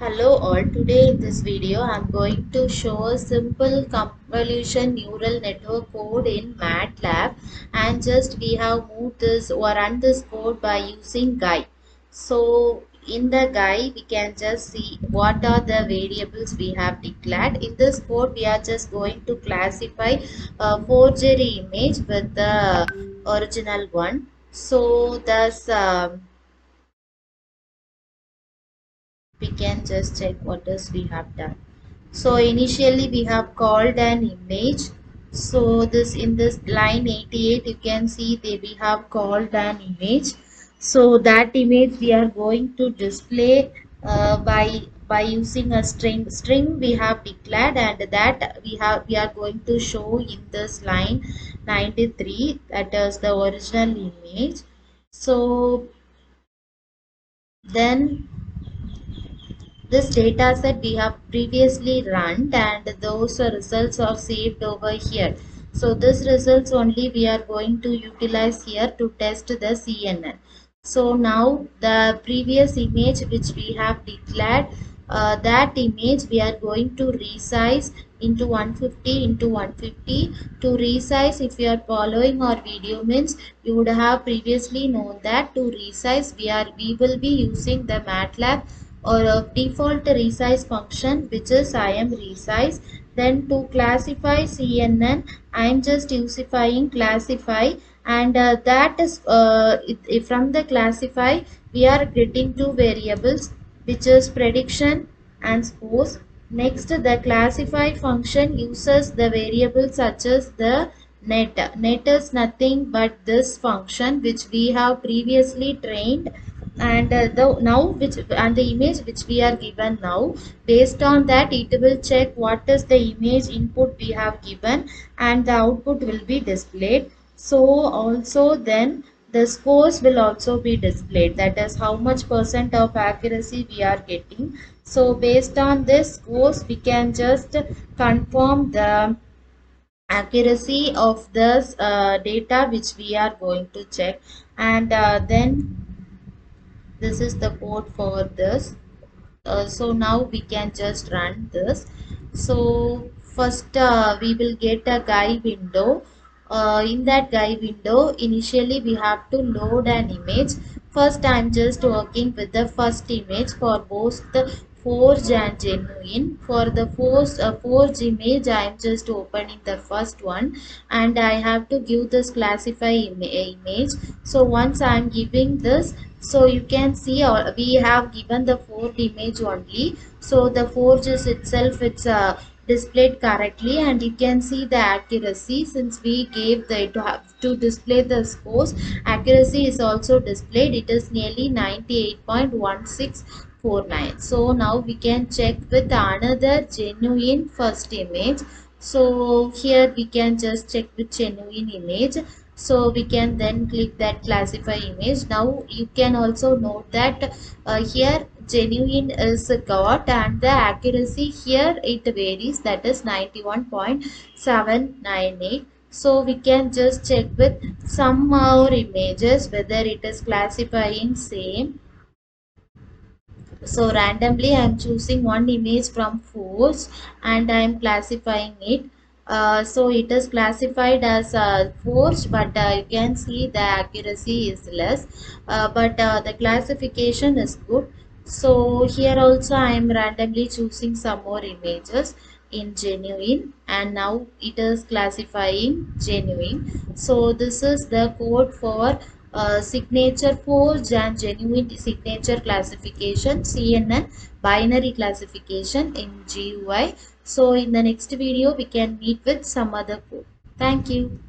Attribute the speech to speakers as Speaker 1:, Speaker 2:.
Speaker 1: Hello all, today in this video I am going to show a simple convolution neural network code in Matlab, and just we have moved this or run this code by using guy. So in the guy we can just see what are the variables we have declared. In this code we are just going to classify a forgery image with the original one. So thus we can just check what else we have done. So initially we have called an image. So this in this line 88 you can see that we have called an image. So that image we are going to display by using a string we have declared, and that we are going to show in this line 93, that is the original image. So then this data set we have previously run, and those results are saved over here. So this results only we are going to utilize here to test the CNN. So now the previous image which we have declared, that image we are going to resize into 150 into 150. To resize, if you are following our video means you would have previously known that to resize we will be using the Matlab or a default resize function, which is I am resize. Then to classify CNN I am just usifying classify, and that is from the classify we are getting two variables, which is prediction and scores. Next, the classify function uses the variables such as the net. Net is nothing but this function which we have previously trained, and the image which we are given now, based on that it will check what is the image input we have given, and the output will be displayed. So also then the scores will also be displayed, that is how much percent of accuracy we are getting. So based on this scores we can just confirm the accuracy of this data which we are going to check. And then this is the code for this. So now we can just run this. So first we will get a guide window. In that guide window initially we have to load an image. First I am just working with the first image for both the forge and genuine. For the forge image I am just opening the first one, and I have to give this classify image. So once I am giving this, so you can see we have given the forged image only. So the forge is itself, it's displayed correctly, and you can see the accuracy. Since we gave the to display the scores, accuracy is also displayed. It is nearly 98.1649. So now we can check with another genuine first image. So here we can just check with genuine image. So we can then click that classify image. Now you can also note that here genuine is got, and the accuracy here it varies, that is 91.798. so we can just check with some more images whether it is classifying same. So randomly I am choosing one image from force and I am classifying it. So it is classified as force, but you can see the accuracy is less, but the classification is good. So here also I am randomly choosing some more images in genuine, and now it is classifying genuine. So this is the code for signature forge and genuine signature classification, CNN binary classification in GUI. So in the next video we can meet with some other code. Thank you.